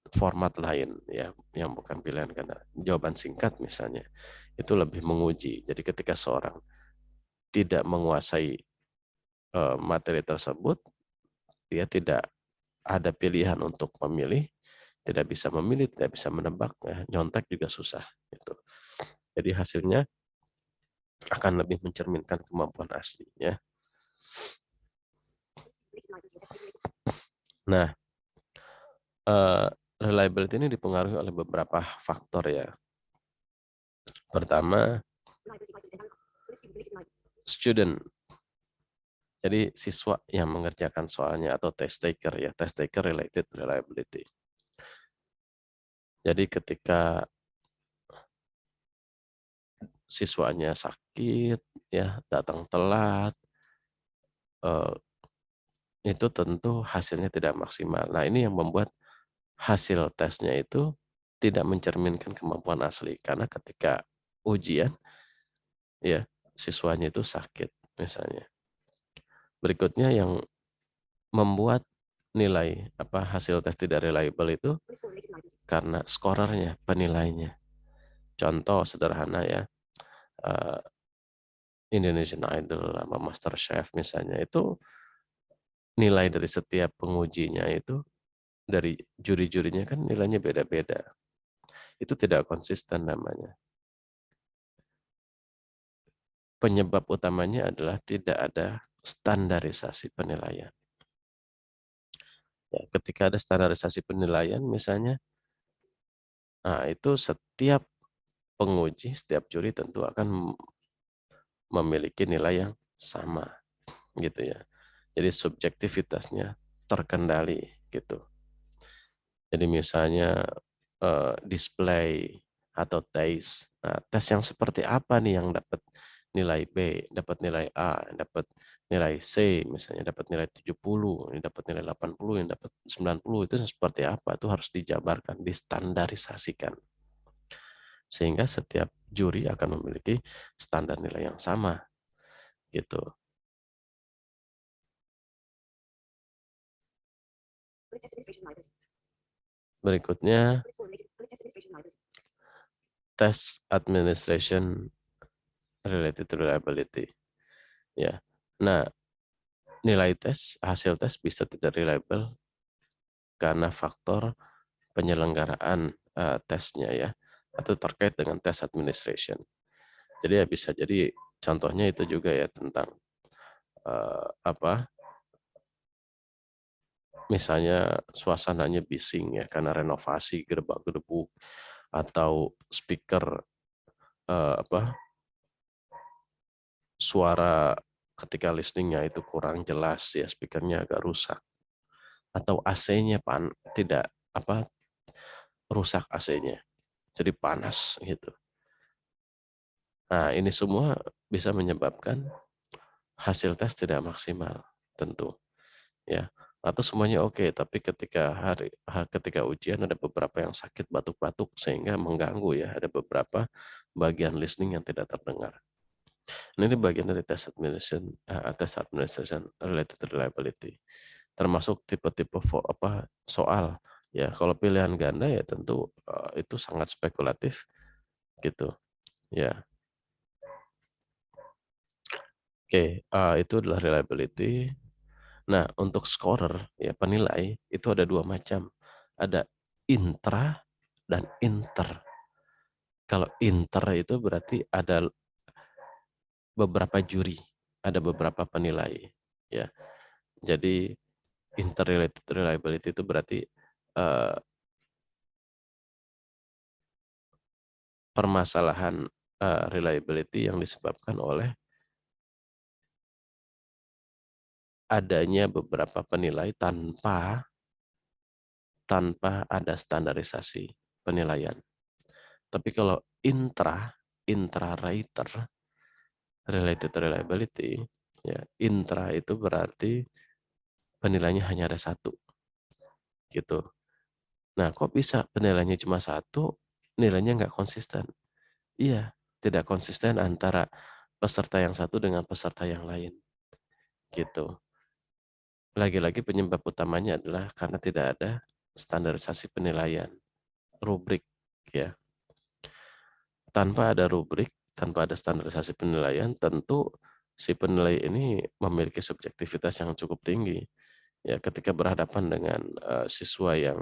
A: format lain ya, yang bukan pilihan ganda. Jawaban singkat misalnya, itu lebih menguji. Jadi ketika seorang tidak menguasai materi tersebut, dia tidak ada pilihan untuk memilih, tidak bisa memilih, tidak bisa menebak, ya, nyontek juga susah. Gitu. Jadi hasilnya akan lebih mencerminkan kemampuan aslinya. Nah, reliability ini dipengaruhi oleh beberapa faktor ya. Pertama, student. Jadi siswa yang mengerjakan soalnya atau test taker ya, test taker related reliability. Jadi ketika siswanya sakit, ya, datang telat, itu tentu hasilnya tidak maksimal. Nah, ini yang membuat hasil tesnya itu tidak mencerminkan kemampuan asli. Karena ketika ujian, ya, siswanya itu sakit misalnya. Berikutnya yang membuat nilai hasil tes tidak reliable itu karena skorernya, penilainya. Contoh sederhana ya, eh, Indonesian Idol sama MasterChef misalnya, itu nilai dari setiap pengujinya itu, dari juri-jurinya kan nilainya beda-beda. Itu tidak konsisten namanya. Penyebab utamanya adalah tidak ada standarisasi penilaian. Ya, ketika ada standarisasi penilaian misalnya, nah itu setiap penguji, setiap juri tentu akan memiliki nilai yang sama gitu ya. Jadi subjektivitasnya terkendali gitu. Jadi misalnya display atau taste. Nah, tes yang seperti apa nih yang dapat nilai B, dapat nilai A, dapat nilai C misalnya dapat nilai 70, ini dapat nilai 80, yang dapat 90, itu seperti apa? Itu harus dijabarkan, distandarisasikan. Sehingga setiap juri akan memiliki standar nilai yang sama gitu. Berikutnya test administration related to reliability. Ya. Nah, nilai tes, hasil tes bisa tidak reliable karena faktor penyelenggaraan tesnya ya, atau terkait dengan test administration. Jadi ya bisa jadi contohnya itu juga ya tentang apa? Misalnya suasananya bising ya karena renovasi gerbak-gerbuk atau speaker apa? Suara ketika listeningnya itu kurang jelas ya, speakernya agak rusak atau AC-nya tidak apa rusak AC-nya jadi panas gitu. Nah, ini semua bisa menyebabkan hasil tes tidak maksimal tentu ya. Atau semuanya oke, tapi ketika ujian ada beberapa yang sakit batuk-batuk sehingga mengganggu ya, ada beberapa bagian listening yang tidak terdengar. Nah, ini bagian dari test administration related reliability. Termasuk tipe-tipe soal ya. Kalau pilihan ganda ya tentu itu sangat spekulatif gitu ya. Oke, itu adalah reliability. Nah, untuk scorer ya penilai itu ada dua macam. Ada intra dan inter. Kalau inter itu berarti ada beberapa juri, ada beberapa penilai ya. Jadi interrelated reliability itu berarti eh, permasalahan reliability yang disebabkan oleh adanya beberapa penilai tanpa ada standarisasi penilaian. Tapi kalau intra-rater related reliability, ya intra itu berarti penilainya hanya ada satu, gitu. Nah, kok bisa penilainya cuma satu, nilainya nggak konsisten? Iya, tidak konsisten antara peserta yang satu dengan peserta yang lain, gitu. Lagi-lagi penyebab utamanya adalah karena tidak ada standarisasi penilaian, rubrik, ya. Tanpa ada rubrik, tanpa ada standarisasi penilaian, tentu si penilai ini memiliki subjektivitas yang cukup tinggi. Ya, ketika berhadapan dengan siswa yang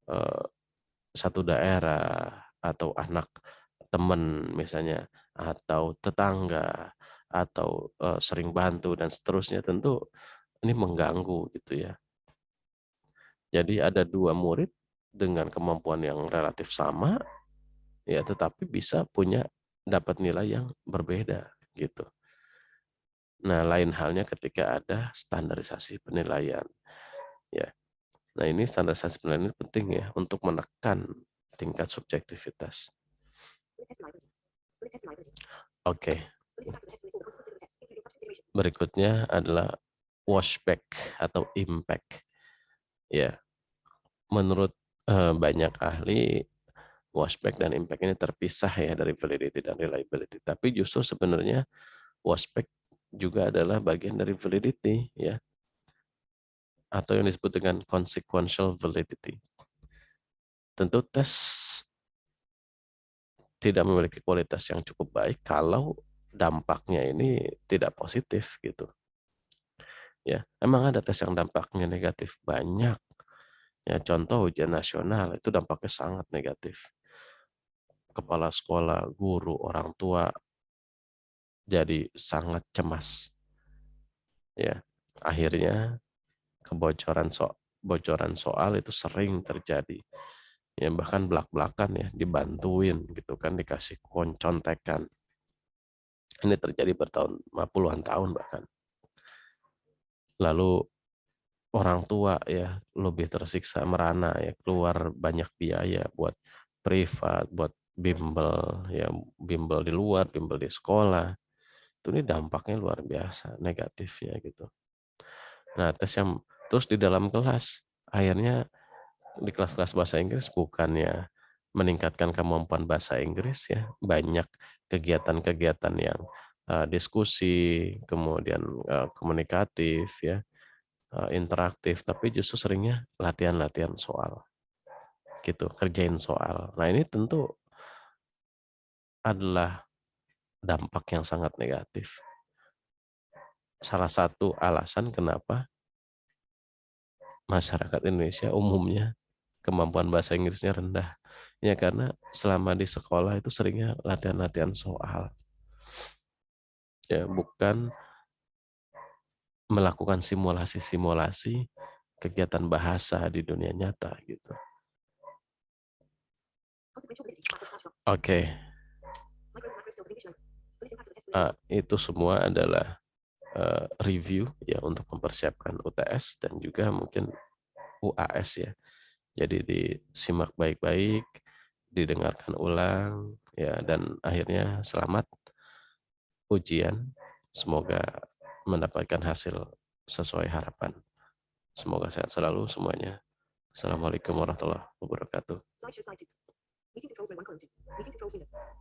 A: eh, satu daerah atau anak teman misalnya atau tetangga atau sering bantu dan seterusnya, tentu ini mengganggu gitu ya. Jadi ada dua murid dengan kemampuan yang relatif sama ya, tetapi bisa punya dapat nilai yang berbeda gitu. Nah, lain halnya ketika ada standarisasi penilaian ya. Nah, ini standarisasi penilaian ini penting ya untuk menekan tingkat subjektivitas. Oke. Berikutnya adalah washback atau impact. Ya, menurut banyak ahli, washback dan impact ini terpisah ya dari validity dan reliability. Tapi justru sebenarnya washback juga adalah bagian dari validity ya, atau yang disebut dengan consequential validity. Tentu tes tidak memiliki kualitas yang cukup baik kalau dampaknya ini tidak positif gitu. Ya, emang ada tes yang dampaknya negatif banyak. Ya, contoh ujian nasional itu dampaknya sangat negatif. Kepala sekolah, guru, orang tua jadi sangat cemas. Ya, akhirnya bocoran soal itu sering terjadi. Ya, bahkan belak-belakan ya, dibantuin gitu kan, dikasih contekan. Ini terjadi puluhan tahun bahkan. Lalu orang tua ya lebih tersiksa merana ya, keluar banyak biaya buat privat, buat bimbel ya, bimbel di luar, bimbel di sekolah itu nih dampaknya luar biasa negatifnya gitu. Nah, terus di dalam kelas, akhirnya di kelas-kelas bahasa Inggris bukannya meningkatkan kemampuan bahasa Inggris ya, banyak kegiatan-kegiatan yang diskusi, kemudian komunikatif ya, interaktif, tapi justru seringnya latihan-latihan soal gitu, kerjain soal. Nah, ini tentu adalah dampak yang sangat negatif. Salah satu alasan kenapa masyarakat Indonesia umumnya kemampuan bahasa Inggrisnya rendah. Ya karena selama di sekolah itu seringnya latihan-latihan soal. Ya, bukan melakukan simulasi-simulasi kegiatan bahasa di dunia nyata gitu. Oke. Itu semua adalah review ya untuk mempersiapkan UTS dan juga mungkin UAS ya. Jadi disimak baik-baik, didengarkan ulang ya, dan akhirnya selamat ujian. Semoga mendapatkan hasil sesuai harapan. Semoga sehat selalu semuanya. Assalamualaikum warahmatullahi wabarakatuh.